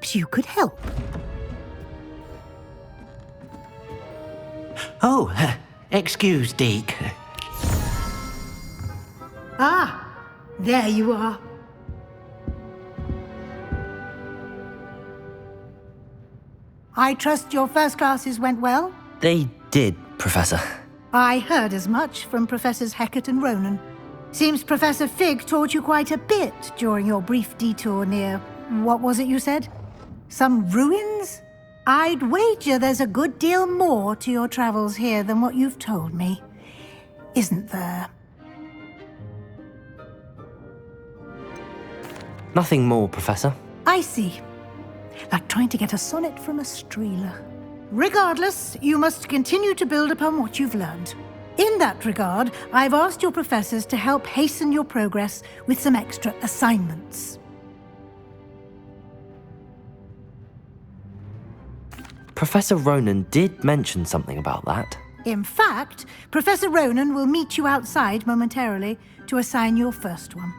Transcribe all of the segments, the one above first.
Perhaps you could help. Oh, excuse, Deke. Ah, there you are. I trust your first classes went well? They did, Professor. I heard as much from Professors Hecat and Ronan. Seems Professor Fig taught you quite a bit during your brief detour near... what was it you said? Some ruins? I'd wager there's a good deal more to your travels here than what you've told me. Isn't there? Nothing more, Professor. I see. Like trying to get a sonnet from a streeler. Regardless, you must continue to build upon what you've learned. In that regard, I've asked your professors to help hasten your progress with some extra assignments. Professor Ronan did mention something about that. In fact, Professor Ronan will meet you outside momentarily to assign your first one.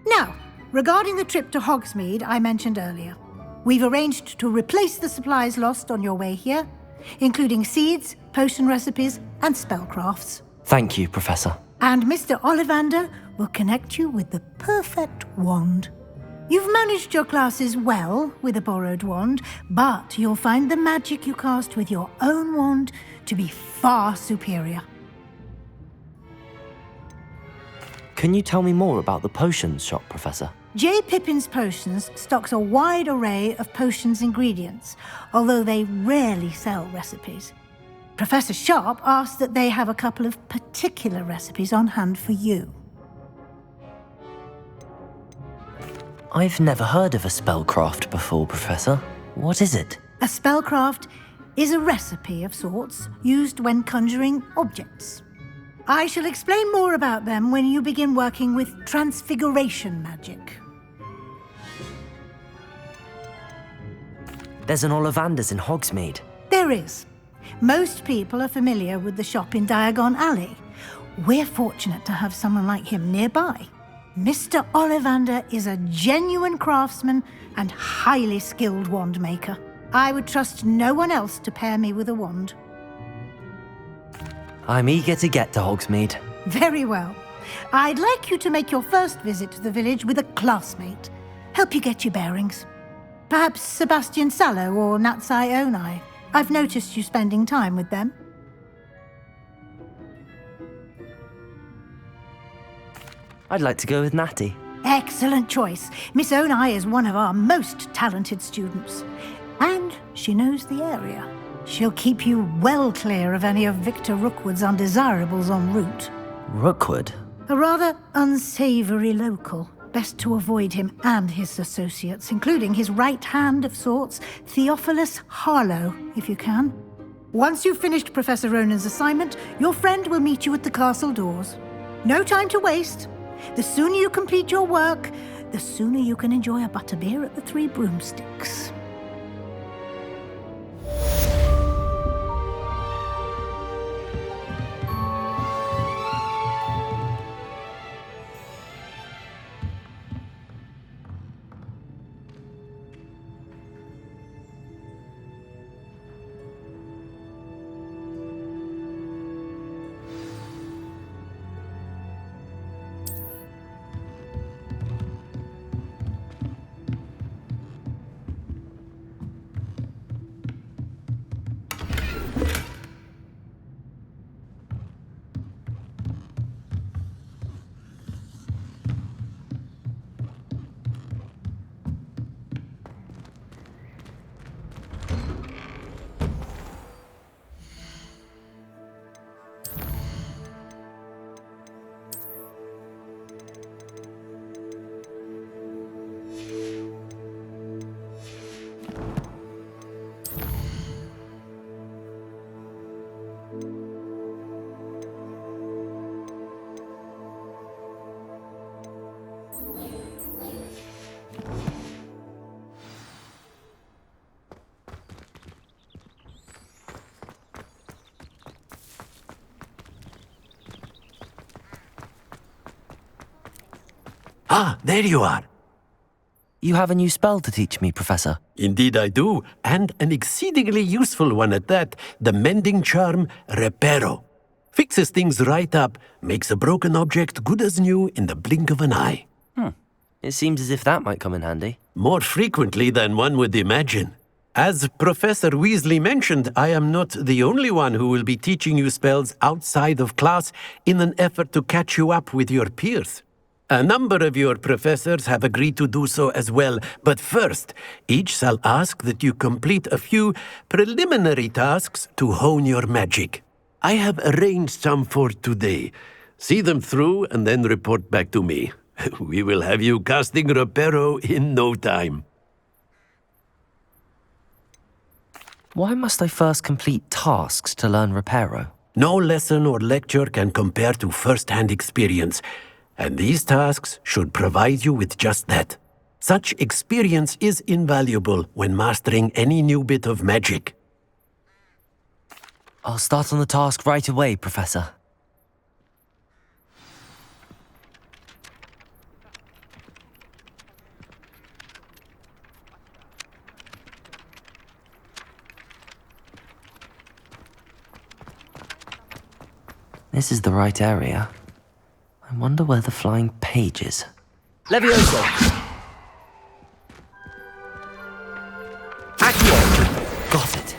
Now, regarding the trip to Hogsemeade I mentioned earlier, we've arranged to replace the supplies lost on your way here, including seeds, potion recipes, and spellcrafts. Thank you, Professor. And Mr. Ollivander will connect you with the perfect wand. You've managed your classes well with a borrowed wand, but you'll find the magic you cast with your own wand to be far superior. Can you tell me more about the potions shop, Professor? J. Pippin's Potions stocks a wide array of potions ingredients, although they rarely sell recipes. Professor Sharp asked that they have a couple of particular recipes on hand for you. I've never heard of a spellcraft before, Professor. What is it? A spellcraft is a recipe of sorts used when conjuring objects. I shall explain more about them when you begin working with transfiguration magic. There's an Ollivander's in Hogsemeade. There is. Most people are familiar with the shop in Diagon Alley. We're fortunate to have someone like him nearby. Mr. Ollivander is a genuine craftsman and highly skilled wand maker. I would trust no one else to pair me with a wand. I'm eager to get to Hogsemeade. Very well. I'd like you to make your first visit to the village with a classmate. Help you get your bearings. Perhaps Sebastian Sallow or Natsai Onai. I've noticed you spending time with them. I'd like to go with Natty. Excellent choice. Miss Onai is one of our most talented students. And she knows the area. She'll keep you well clear of any of Victor Rookwood's undesirables en route. Rookwood? A rather unsavoury local. Best to avoid him and his associates, including his right hand of sorts, Theophilus Harlow, if you can. Once you've finished Professor Ronan's assignment, your friend will meet you at the castle doors. No time to waste. The sooner you complete your work, the sooner you can enjoy a butterbeer at the Three Broomsticks. Ah, there you are. You have a new spell to teach me, Professor. Indeed I do, and an exceedingly useful one at that, the mending charm Reparo. Fixes things right up, makes a broken object good as new in the blink of an eye. It seems as if that might come in handy. More frequently than one would imagine. As Professor Weasley mentioned, I am not the only one who will be teaching you spells outside of class in an effort to catch you up with your peers. A number of your professors have agreed to do so as well, but first, each shall ask that you complete a few preliminary tasks to hone your magic. I have arranged some for today. See them through and then report back to me. We will have you casting Reparo in no time. Why must I first complete tasks to learn Reparo? No lesson or lecture can compare to first-hand experience, and these tasks should provide you with just that. Such experience is invaluable when mastering any new bit of magic. I'll start on the task right away, Professor. This is the right area. I wonder where the flying page is. Levioso! Accio! Got it.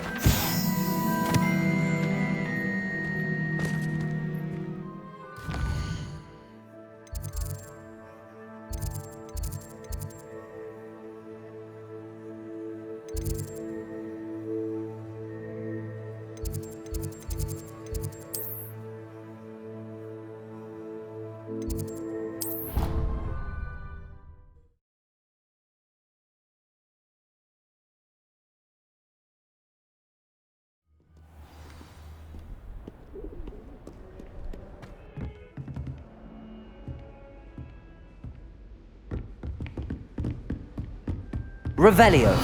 Revelio.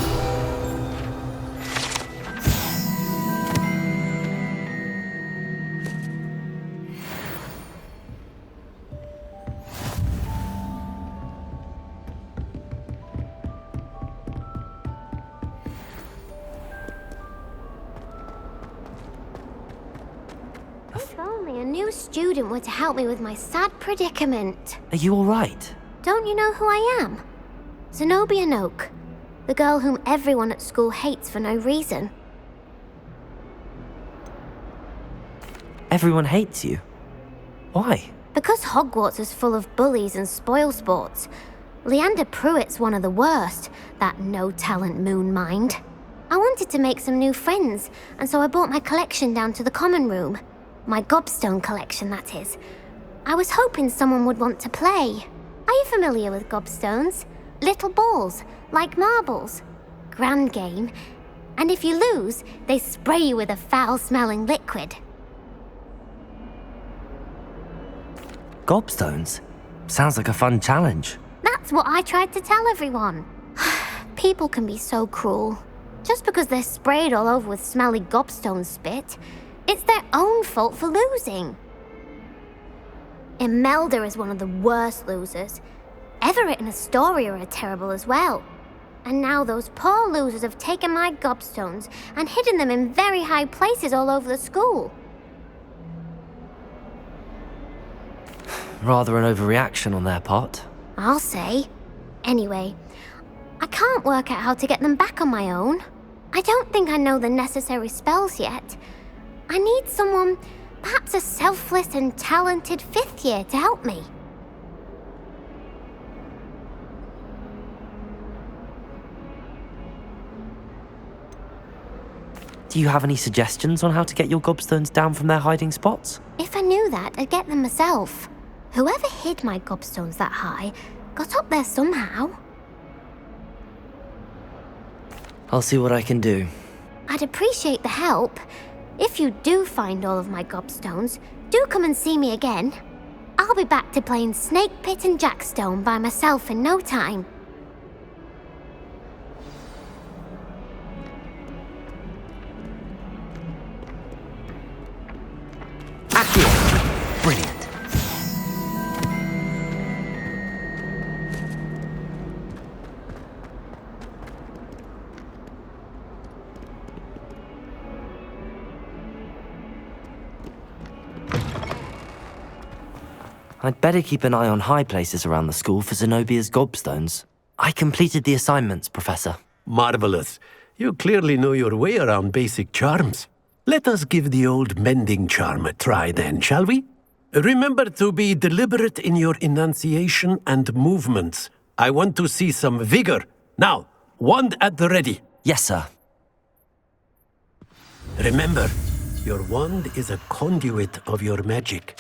If only a new student were to help me with my sad predicament. Are you all right? Don't you know who I am? Zenobia Noak. The girl whom everyone at school hates for no reason. Everyone hates you. Why? Because Hogwarts is full of bullies and spoilsports. Leander Pruitt's one of the worst, that no-talent moon mind. I wanted to make some new friends, and so I brought my collection down to the common room. My gobstone collection, that is. I was hoping someone would want to play. Are you familiar with gobstones? Little balls, like marbles. Grand game. And if you lose, they spray you with a foul-smelling liquid. Gobstones? Sounds like a fun challenge. That's what I tried to tell everyone. People can be so cruel. Just because they're sprayed all over with smelly gobstone spit, it's their own fault for losing. Imelda is one of the worst losers. Everett and Astoria are terrible as well. And now those poor losers have taken my gobstones and hidden them in very high places all over the school. Rather an overreaction on their part. I'll say. Anyway, I can't work out how to get them back on my own. I don't think I know the necessary spells yet. I need someone, perhaps a selfless and talented fifth year to help me. Do you have any suggestions on how to get your gobstones down from their hiding spots? If I knew that, I'd get them myself. Whoever hid my gobstones that high got up there somehow. I'll see what I can do. I'd appreciate the help. If you do find all of my gobstones, do come and see me again. I'll be back to playing Snake Pit and Jackstone by myself in no time. Accio! Brilliant. I'd better keep an eye on high places around the school for Zenobia's gobstones. I completed the assignments, Professor. Marvelous. You clearly know your way around basic charms. Let us give the old mending charm a try then, shall we? Remember to be deliberate in your enunciation and movements. I want to see some vigor. Now, wand at the ready. Yes, sir. Remember, your wand is a conduit of your magic.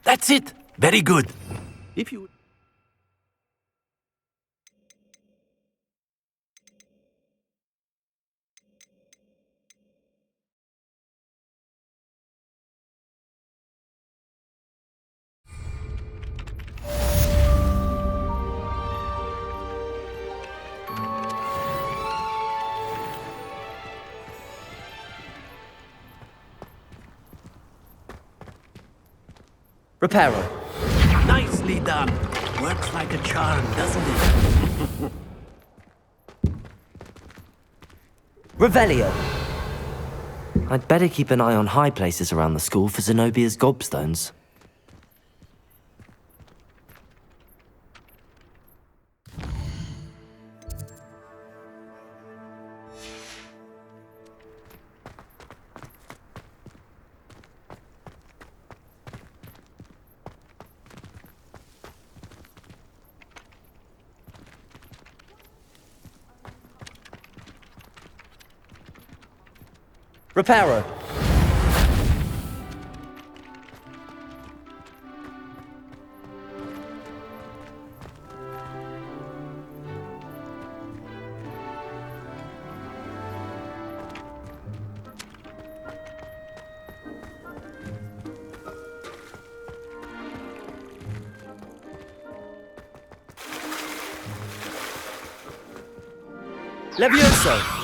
That's it! Very good. If you... Reparo. Nicely done. Works like a charm, doesn't it? Revelio. I'd better keep an eye on high places around the school for Zenobia's gobstones. Reparo. Levioso.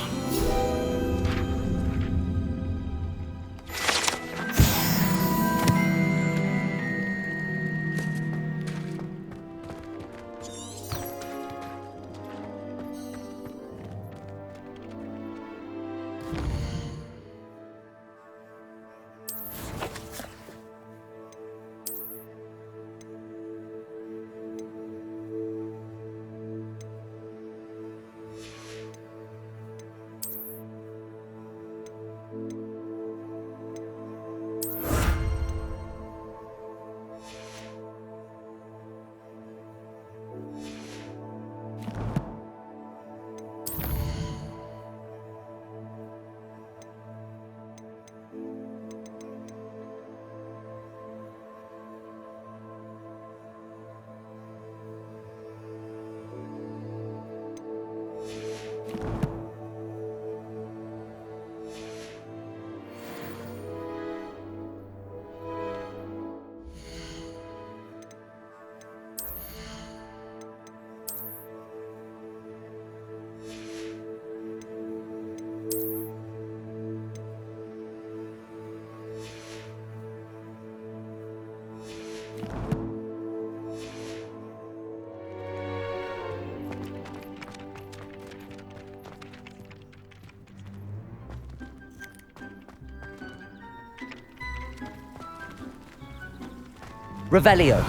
Revelio.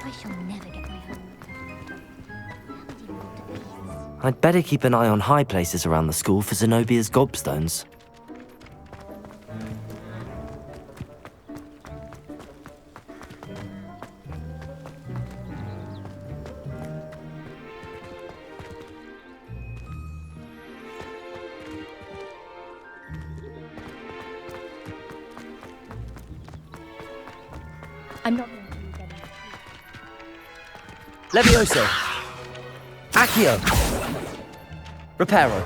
I shall never get my home. Haven't even got to peace. I'd better keep an eye on high places around the school for Zenobia's gobstones. I'm not going to use any. Levioso. Accio. Reparo.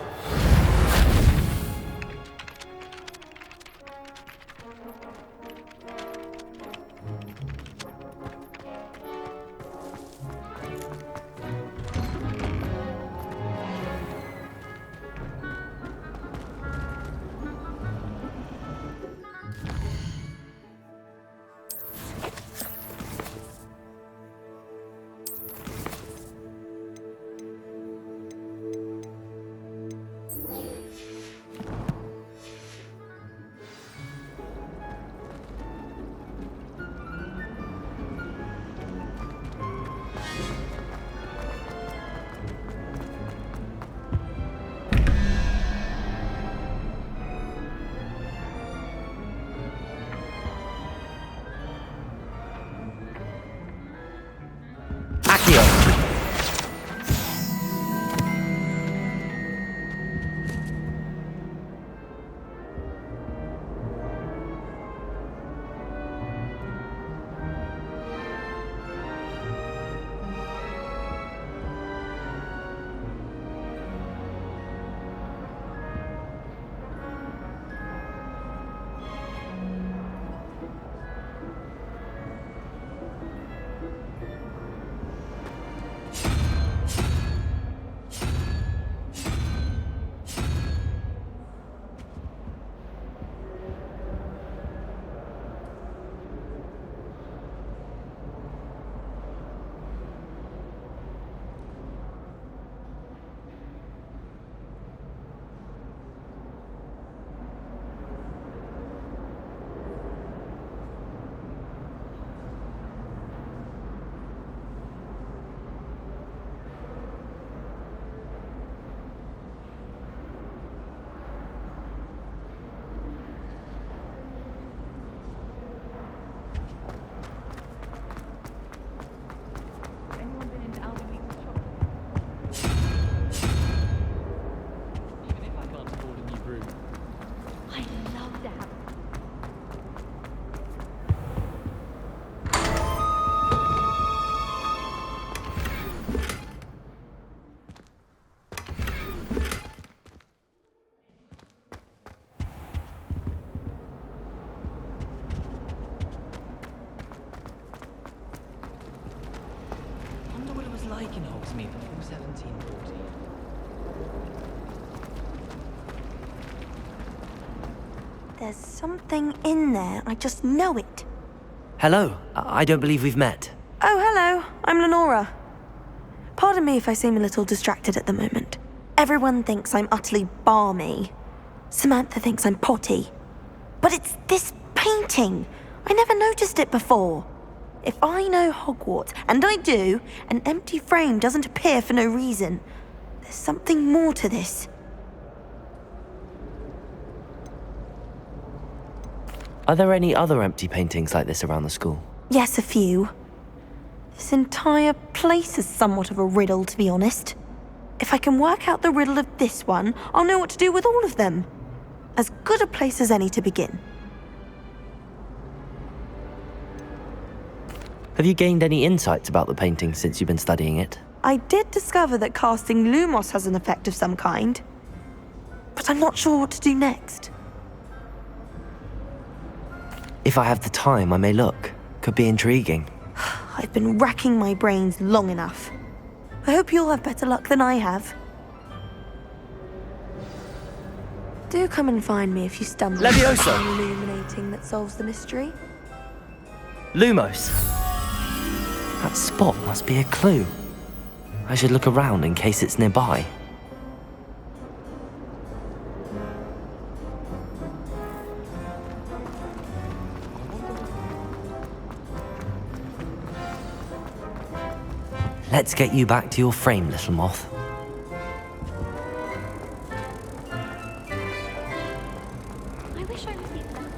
Hogsemeade before 1740. There's something in there. I just know it. Hello, I don't believe we've met. Oh, hello. I'm Lenora. Pardon me if I seem a little distracted at the moment. Everyone thinks I'm utterly balmy. Samantha thinks I'm potty. But it's this painting. I never noticed it before. If I know Hogwarts, and I do, an empty frame doesn't appear for no reason. There's something more to this. Are there any other empty paintings like this around the school? Yes, a few. This entire place is somewhat of a riddle, to be honest. If I can work out the riddle of this one, I'll know what to do with all of them. As good a place as any to begin. Have you gained any insights about the painting since you've been studying it? I did discover that casting Lumos has an effect of some kind. But I'm not sure what to do next. If I have the time, I may look. Could be intriguing. I've been racking my brains long enough. I hope you'll have better luck than I have. Do come and find me if you stumble Levioso! upon illuminating that solves the mystery. Lumos! That spot must be a clue. I should look around in case it's nearby. Let's get you back to your frame, little moth. I wish I received that.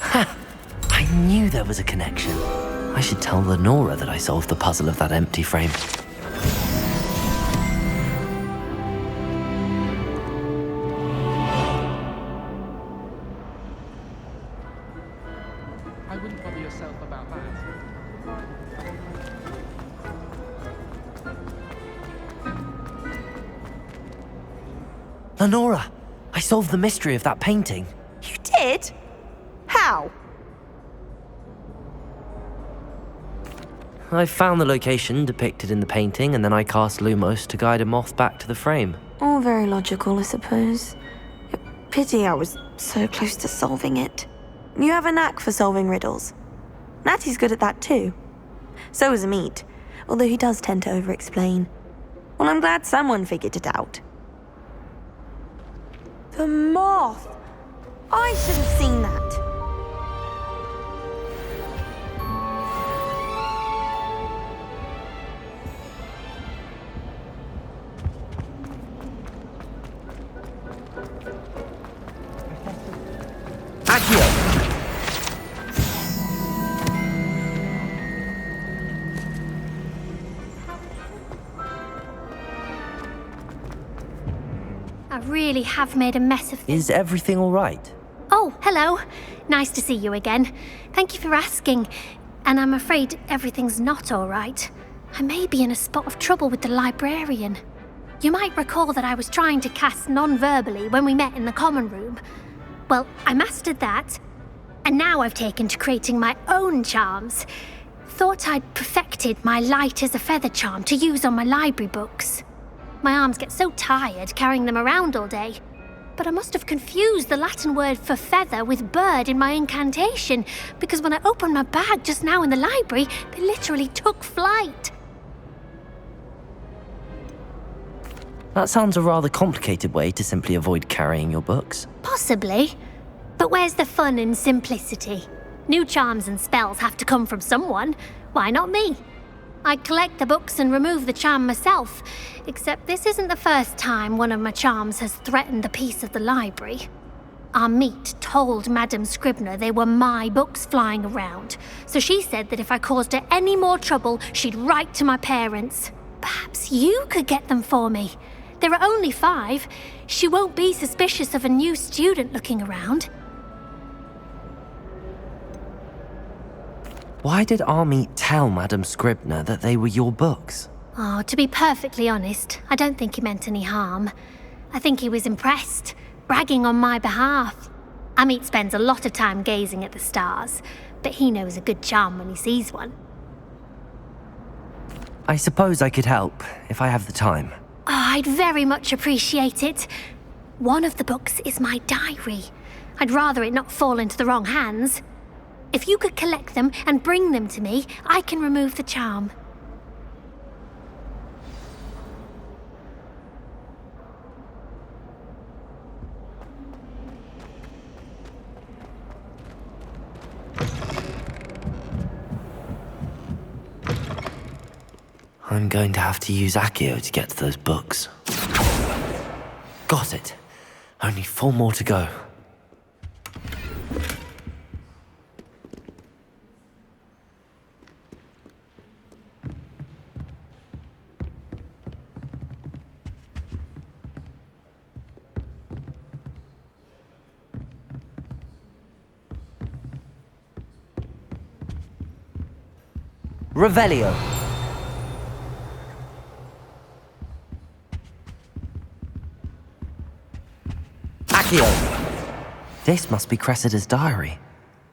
Ha! I knew there was a connection. I should tell Lenora that I solved the puzzle of that empty frame. I wouldn't bother yourself about that. Lenora! I solved the mystery of that painting. You did? How? I found the location depicted in the painting, and then I cast Lumos to guide a moth back to the frame. All very logical, I suppose. Pity I was so close to solving it. You have a knack for solving riddles. Natty's good at that too. So is Hogsemeade, although he does tend to over-explain. Well, I'm glad someone figured it out. The moth! I should have seen that. I really have made a mess of things. Is everything all right? Oh, hello. Nice to see you again. Thank you for asking. And I'm afraid everything's not all right. I may be in a spot of trouble with the librarian. You might recall that I was trying to cast non-verbally when we met in the common room. Well, I mastered that. And now I've taken to creating my own charms. Thought I'd perfected my light as a feather charm to use on my library books. My arms get so tired carrying them around all day. But I must have confused the Latin word for feather with bird in my incantation, because when I opened my bag just now in the library, they literally took flight. That sounds a rather complicated way to simply avoid carrying your books. Possibly. But where's the fun in simplicity? New charms and spells have to come from someone. Why not me? I collect the books and remove the charm myself, except this isn't the first time one of my charms has threatened the peace of the library. Our meet told Madame Scribner they were my books flying around, so she said that if I caused her any more trouble, she'd write to my parents. Perhaps you could get them for me. There are only 5. She won't be suspicious of a new student looking around. Why did Army tell Madame Scribner that they were your books? Oh, to be perfectly honest, I don't think he meant any harm. I think he was impressed, bragging on my behalf. Amit spends a lot of time gazing at the stars, but he knows a good charm when he sees one. I suppose I could help, if I have the time. Oh, I'd very much appreciate it. One of the books is my diary. I'd rather it not fall into the wrong hands. If you could collect them and bring them to me, I can remove the charm. I'm going to have to use Accio to get to those books. Got it. Only 4 more to go. Revelio. Accio. This must be Cressida's diary.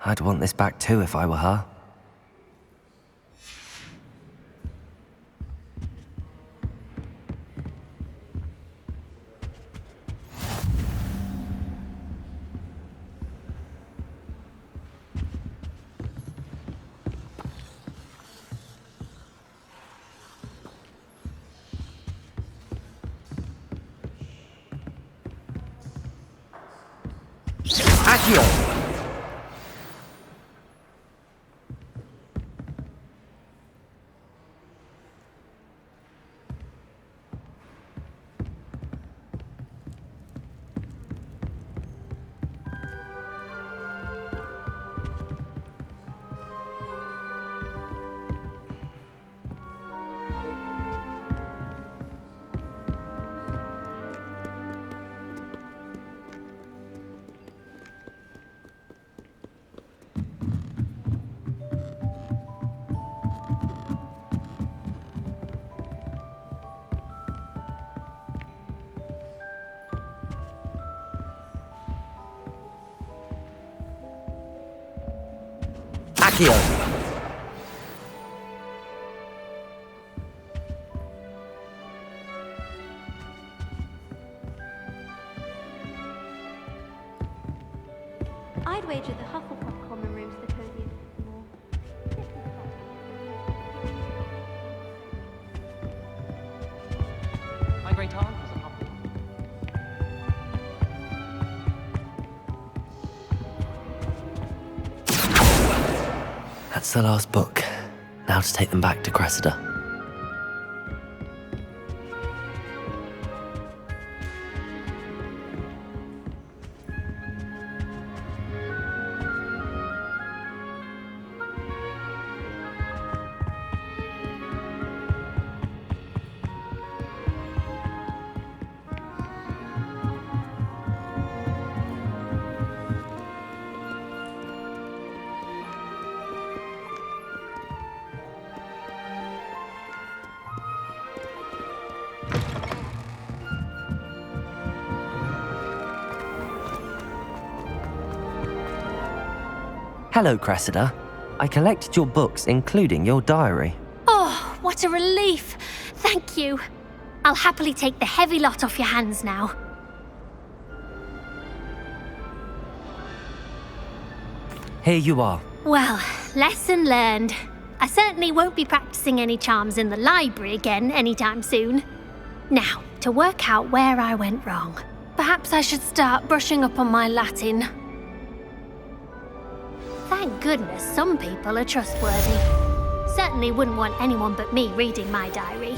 I'd want this back too if I were her. Accio! Accio! I'd wager the Hufflepuff common room's the coziest of them all. My great aunt was a Hufflepuff. That's the last book. Now to take them back to Cressida. Hello, Cressida. I collected your books, including your diary. Oh, what a relief! Thank you. I'll happily take the heavy lot off your hands now. Here you are. Well, lesson learned. I certainly won't be practicing any charms in the library again anytime soon. Now, to work out where I went wrong. Perhaps I should start brushing up on my Latin. Thank goodness some people are trustworthy. Certainly wouldn't want anyone but me reading my diary.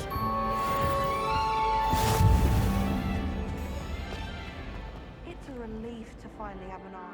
It's a relief to finally have an answer.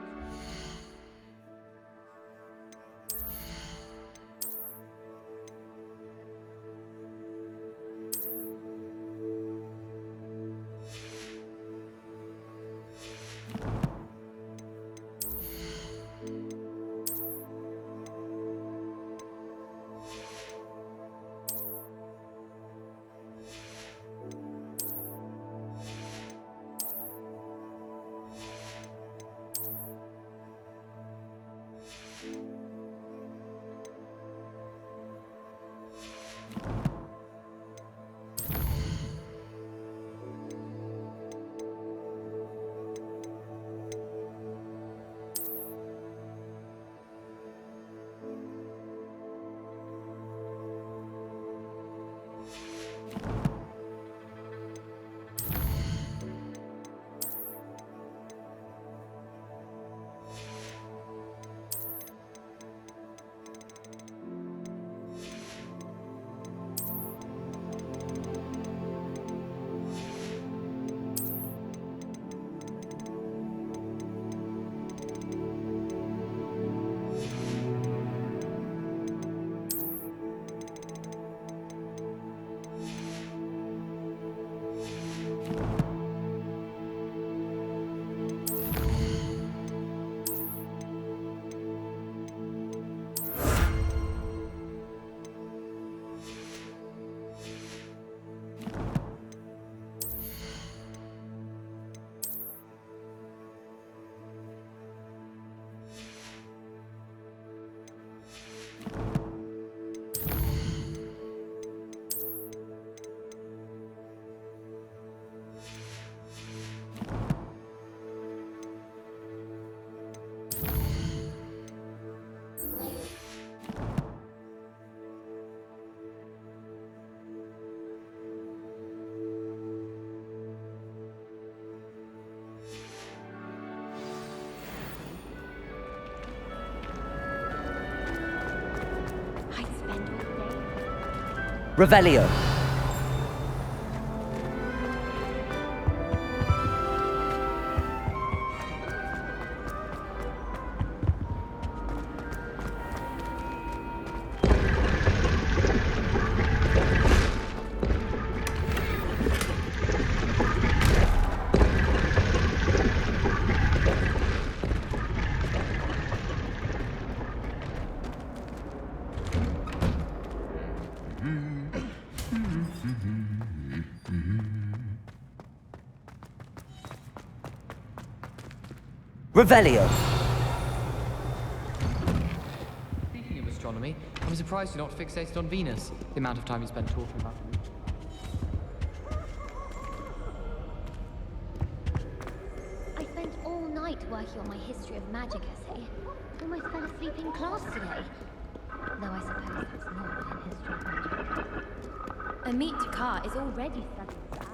Revelio. Revelio. Speaking of astronomy, I'm surprised you're not fixated on Venus. The amount of time you spent talking about it. I spent all night working on my history of magic essay. Almost fell asleep in class today. Though I suppose that's not in history of magic. Amit Takar is already studying that.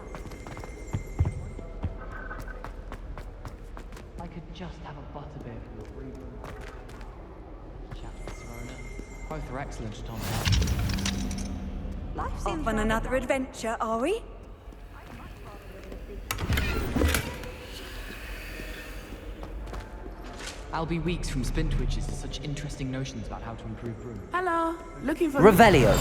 I could just have a butterbeer from the brew room. Chat with Simona. Both are excellent at Off on another adventure, are we? I'll be weeks from Spintwitches to such interesting notions about how to improve brew. Hello, looking for Revelio.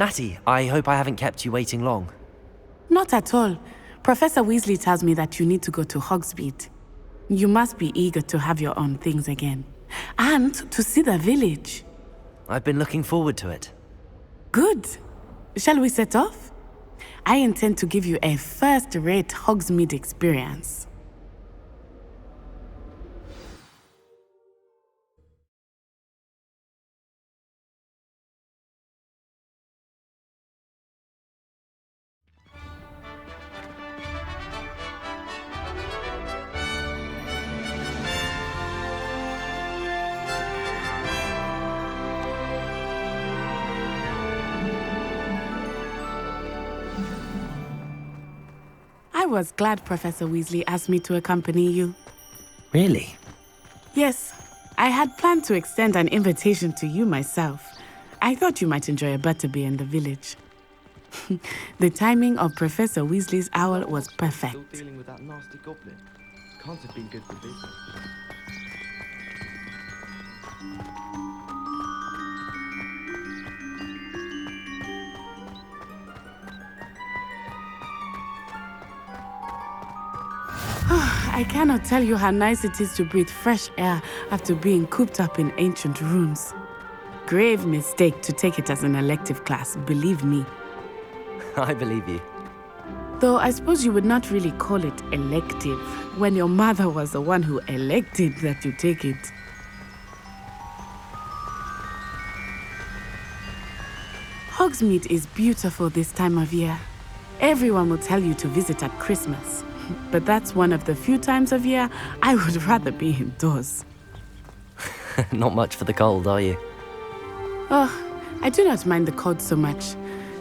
Natty, I hope I haven't kept you waiting long. Not at all. Professor Weasley tells me that you need to go to Hogsemeade. You must be eager to have your own things again. And to see the village. I've been looking forward to it. Good. Shall we set off? I intend to give you a first-rate Hogsemeade experience. I was glad Professor Weasley asked me to accompany you. Really? Yes, I had planned to extend an invitation to you myself. I thought you might enjoy a butterbeer in the village. The timing of Professor Weasley's owl was perfect. Still dealing with that nasty goblin. Can't have been good for business. I cannot tell you how nice it is to breathe fresh air after being cooped up in ancient rooms. Grave mistake to take it as an elective class, believe me. I believe you. Though I suppose you would not really call it elective when your mother was the one who elected that you take it. Hogsmeade is beautiful this time of year. Everyone will tell you to visit at Christmas. But that's one of the few times of year I would rather be indoors. Not much for the cold, are you? Oh, I do not mind the cold so much,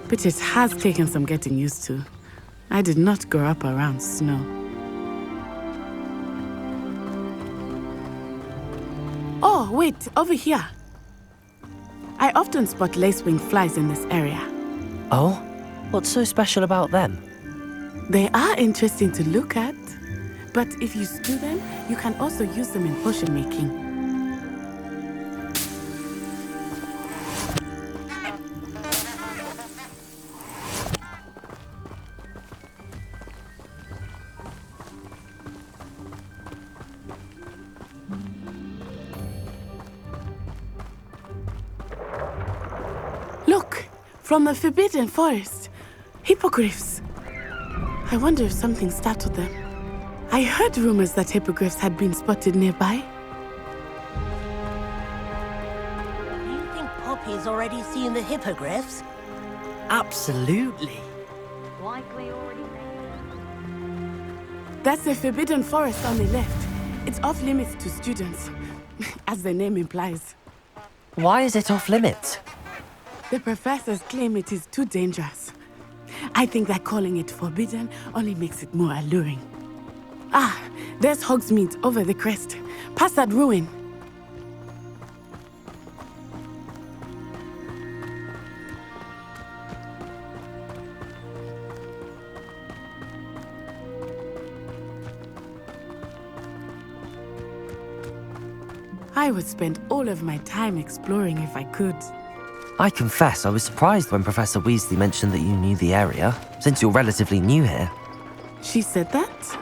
but it has taken some getting used to. I did not grow up around snow. Oh, wait, over here. I often spot lacewing flies in this area. Oh? What's so special about them? They are interesting to look at, but if you stew them, you can also use them in potion making. Look, from the Forbidden Forest, hippogriffs. I wonder if something startled them. I heard rumors that hippogriffs had been spotted nearby. Do you think Poppy's already seen the hippogriffs? Absolutely. Likely already That's the Forbidden Forest on the left. It's off limits to students, as the name implies. Why is it off limits? The professors claim it is too dangerous. I think that calling it forbidden only makes it more alluring. Ah, there's Hogsemeade over the crest, past that ruin. I would spend all of my time exploring if I could. I confess I was surprised when Professor Weasley mentioned that you knew the area, since you're relatively new here. She said that?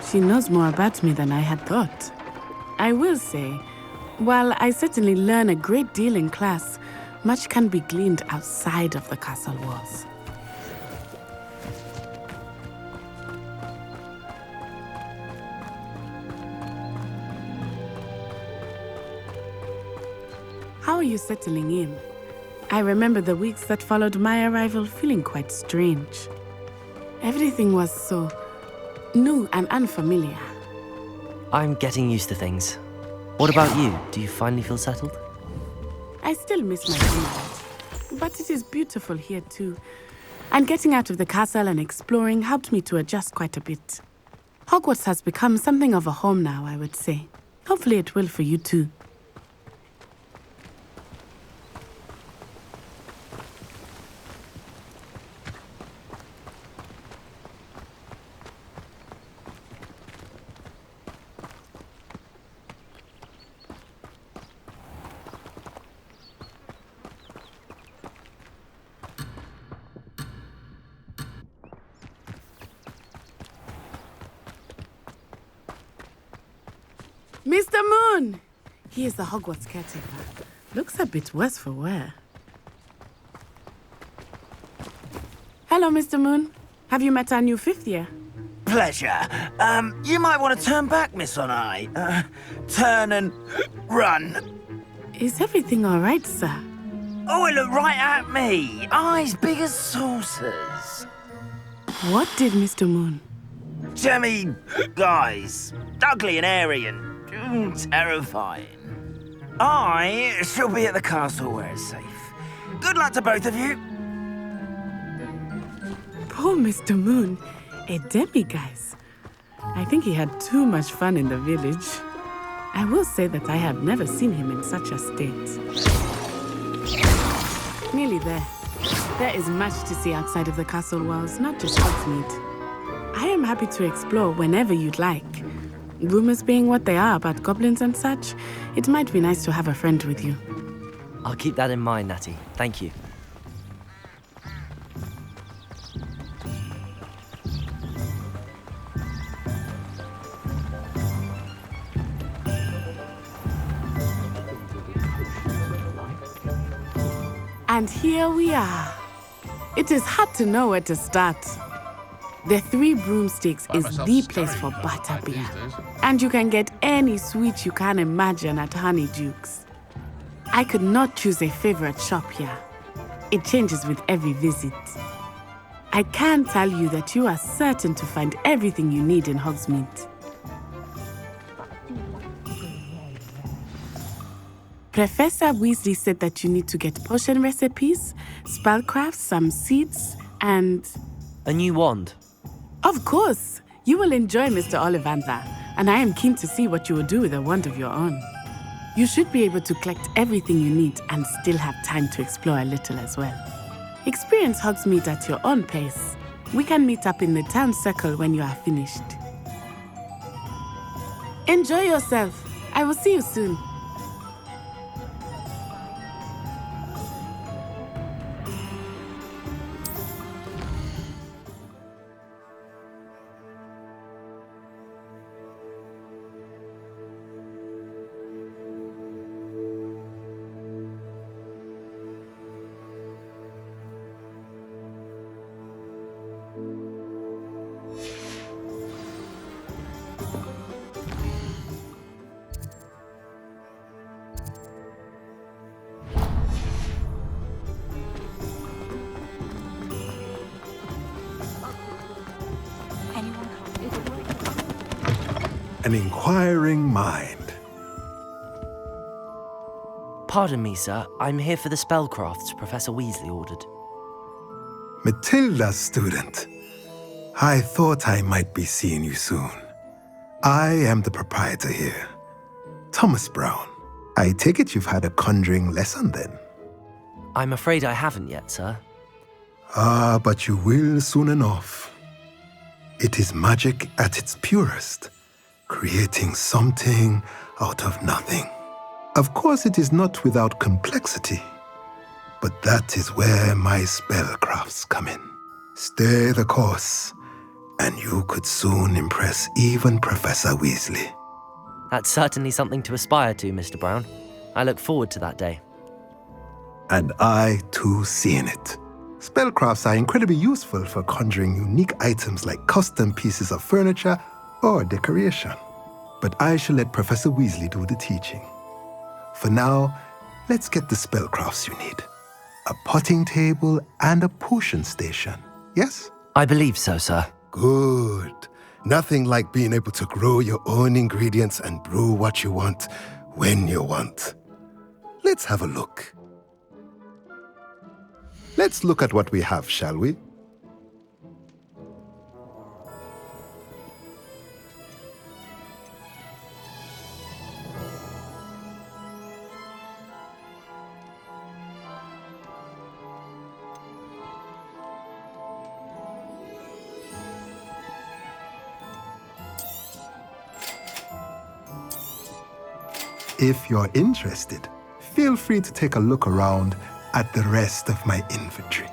She knows more about me than I had thought. I will say, while I certainly learn a great deal in class, much can be gleaned outside of the castle walls. How are you settling in? I remember the weeks that followed my arrival feeling quite strange. Everything was so new and unfamiliar. I'm getting used to things. What about you? Do you finally feel settled? I still miss my homeland, but it is beautiful here too. And getting out of the castle and exploring helped me to adjust quite a bit. Hogwarts has become something of a home now, I would say. Hopefully it will for you too. Mr. Moon! He is the Hogwarts caretaker. Looks a bit worse for wear. Hello, Mr. Moon. Have you met our new fifth year? Pleasure. You might want to turn back, Miss Onai. Turn and run. Is everything all right, sir? Oh, it looked right at me. Eyes big as saucers. What did Mr. Moon? Jemmy, guys, ugly and airy and terrifying. I shall be at the castle where it's safe. Good luck to both of you. Poor Mr. Moon, a demiguise. I think he had too much fun in the village. I will say that I have never seen him in such a state. Nearly there. There is much to see outside of the castle walls, not just Hogsemeade. I am happy to explore whenever you'd like. Rumors being what they are about goblins and such, it might be nice to have a friend with you. I'll keep that in mind, Natty. Thank you. And here we are. It is hard to know where to start. The Three Broomsticks is the place for butterbeer. And you can get any sweet you can imagine at Honeydukes. I could not choose a favorite shop here. It changes with every visit. I can tell you that you are certain to find everything you need in Hogsemeade. Professor Weasley said that you need to get potion recipes, spellcrafts, some seeds, and... A new wand? Of course! You will enjoy Mr. Ollivander, and I am keen to see what you will do with a wand of your own. You should be able to collect everything you need and still have time to explore a little as well. Experience Hogsemeade at your own pace. We can meet up in the town circle when you are finished. Enjoy yourself. I will see you soon. An inquiring mind. Pardon me, sir. I'm here for the spellcrafts Professor Weasley ordered. Matilda's student. I thought I might be seeing you soon. I am the proprietor here, Thomas Brown. I take it you've had a conjuring lesson then? I'm afraid I haven't yet, sir. Ah, but you will soon enough. It is magic at its purest, creating something out of nothing. Of course, it is not without complexity, but that is where my spellcrafts come in. Stay the course, and you could soon impress even Professor Weasley. That's certainly something to aspire to, Mr. Brown. I look forward to that day. And I, too, seeing it. Spellcrafts are incredibly useful for conjuring unique items like custom pieces of furniture or decoration. But I shall let Professor Weasley do the teaching. For now, let's get the spellcrafts you need. A potting table and a potion station, yes? I believe so, sir. Good. Nothing like being able to grow your own ingredients and brew what you want when you want. Let's have a look. Let's look at what we have, shall we? If you're interested, feel free to take a look around at the rest of my inventory.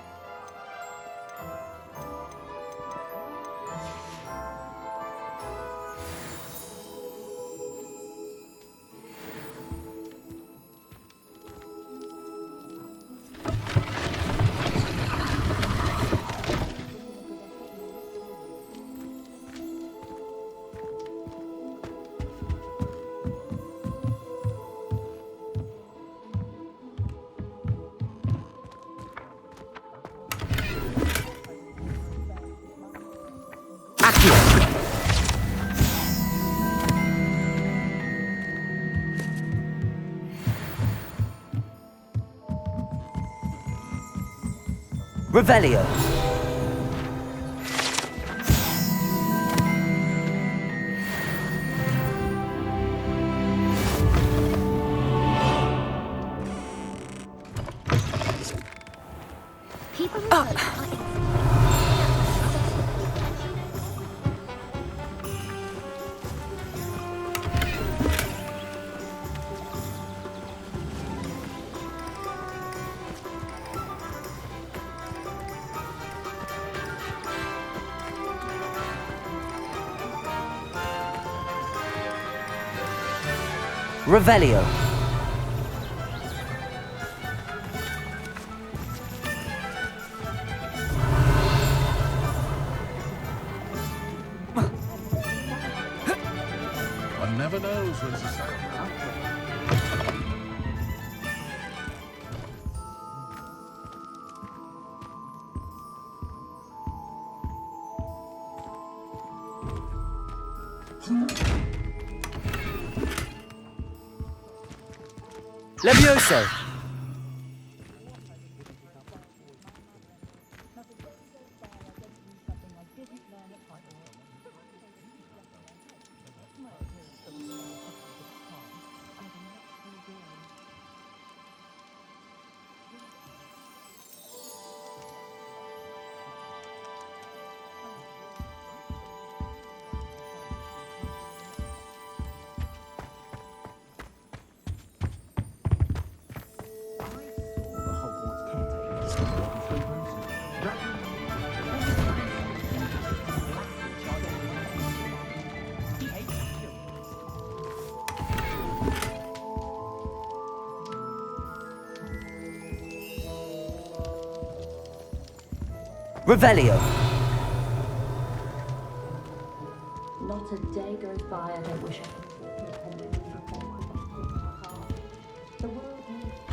Revelio. Revelio. One never knows when to say. Levioso. Revelio. Not a day goes by I don't wish I could. The world needs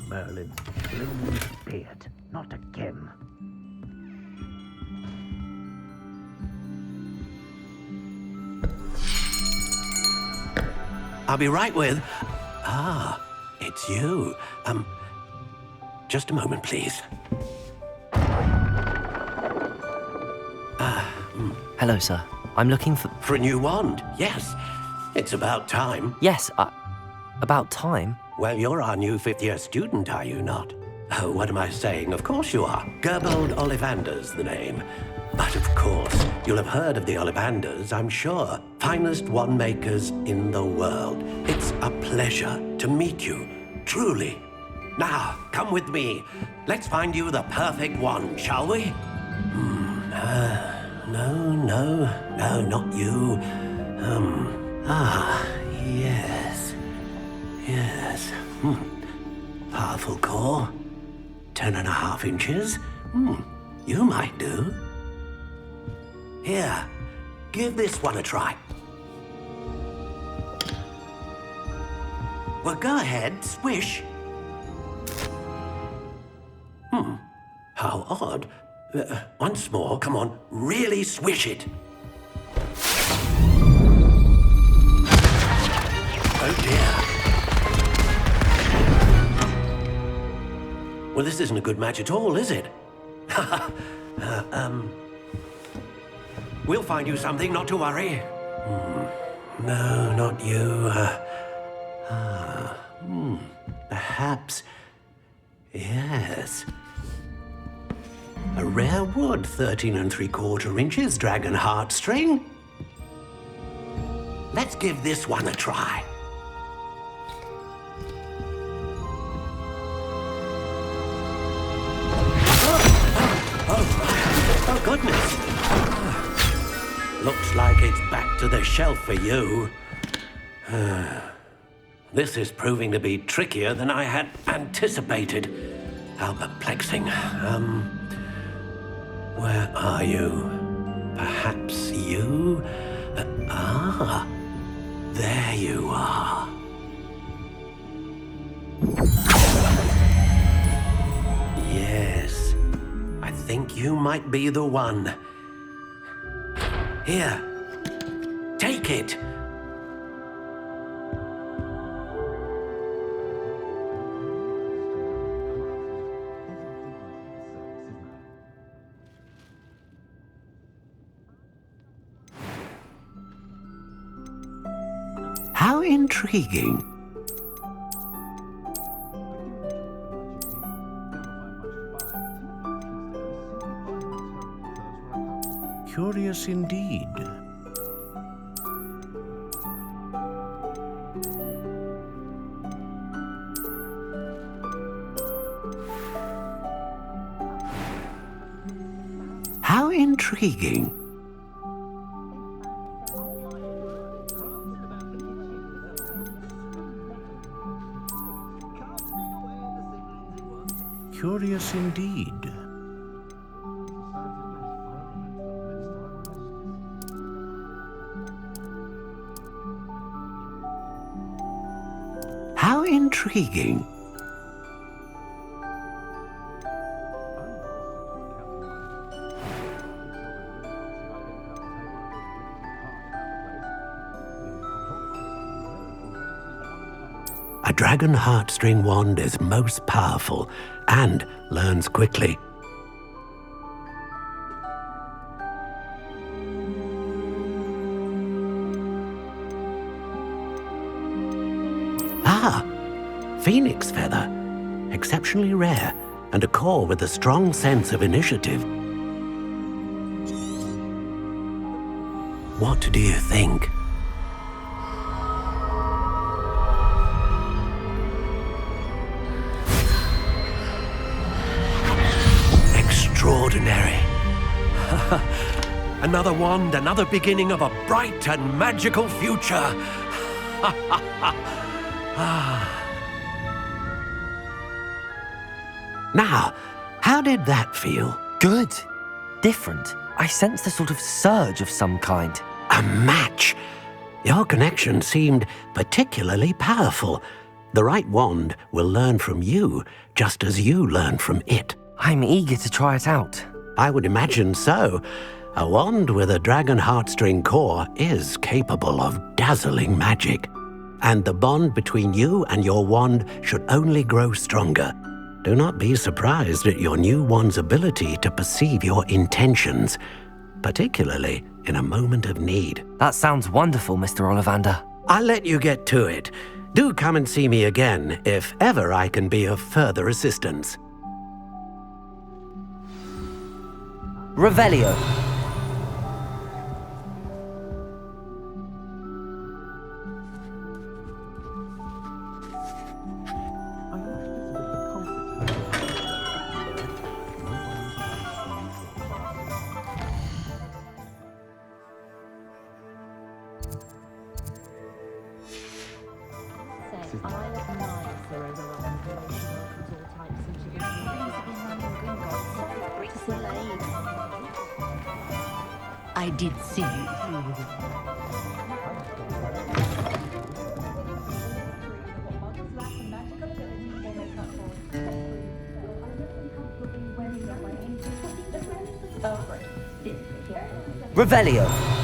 Merlin, Bloom's beard, not again. I'll be right with... Ah, it's you. Just a moment, please. Hello, sir. I'm looking for... For a new wand, yes. It's about time. Yes, about time? Well, you're our new fifth-year student, are you not? Oh, what am I saying? Of course you are. Gerbold Ollivander's the name. But of course, you'll have heard of the Ollivanders, I'm sure. Finest wand makers in the world. It's a pleasure to meet you, truly. Now, come with me. Let's find you the perfect wand, shall we? No, not you. Yes. Powerful core. 10.5 inches. You might do. Here, give this one a try. Well, go ahead, swish. How odd. Once more, come on, really swish it. Oh dear. Well, this isn't a good match at all, is it? We'll find you something, not to worry. No, not you. Perhaps... Yes. A rare wood, 13 3/4 inches, dragon heartstring. Let's give this one a try. Oh, goodness. Looks like it's back to the shelf for you. This is proving to be trickier than I had anticipated. How perplexing. Where are you? Perhaps you? There you are. Yes, I think you might be the one. Here, take it. How intriguing. Curious indeed. How intriguing. Curious indeed. How intriguing. A dragon heartstring wand is most powerful and learns quickly. Phoenix feather. Exceptionally rare, and a core with a strong sense of initiative. What do you think? Extraordinary. Another wand, another beginning of a bright and magical future. Now, how did that feel? Good. Different. I sensed a sort of surge of some kind. A match! Your connection seemed particularly powerful. The right wand will learn from you, just as you learn from it. I'm eager to try it out. I would imagine so. A wand with a dragon heartstring core is capable of dazzling magic. And the bond between you and your wand should only grow stronger. Do not be surprised at your new wand's ability to perceive your intentions, particularly in a moment of need. That sounds wonderful, Mr. Ollivander. I'll let you get to it. Do come and see me again if ever I can be of further assistance. Revelio. I did see you. Revelio.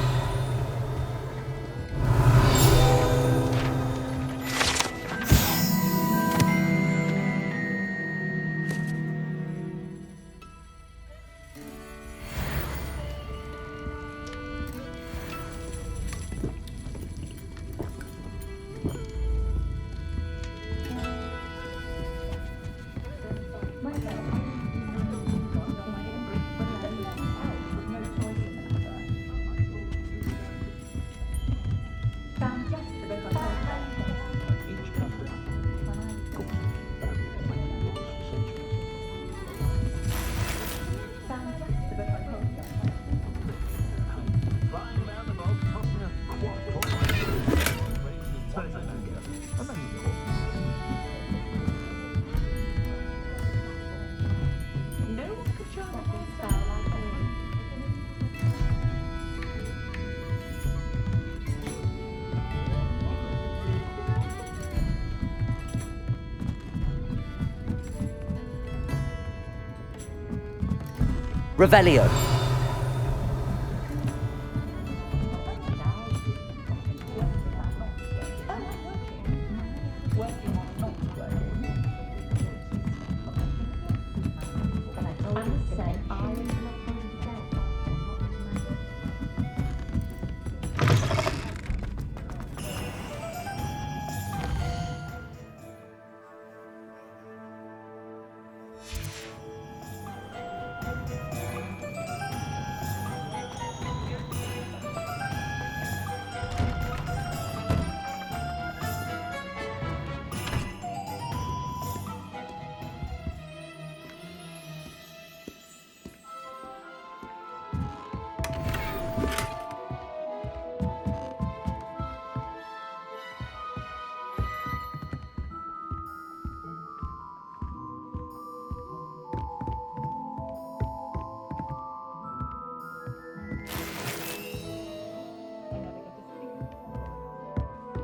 Revelio.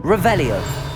Revelio.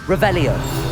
Revelio.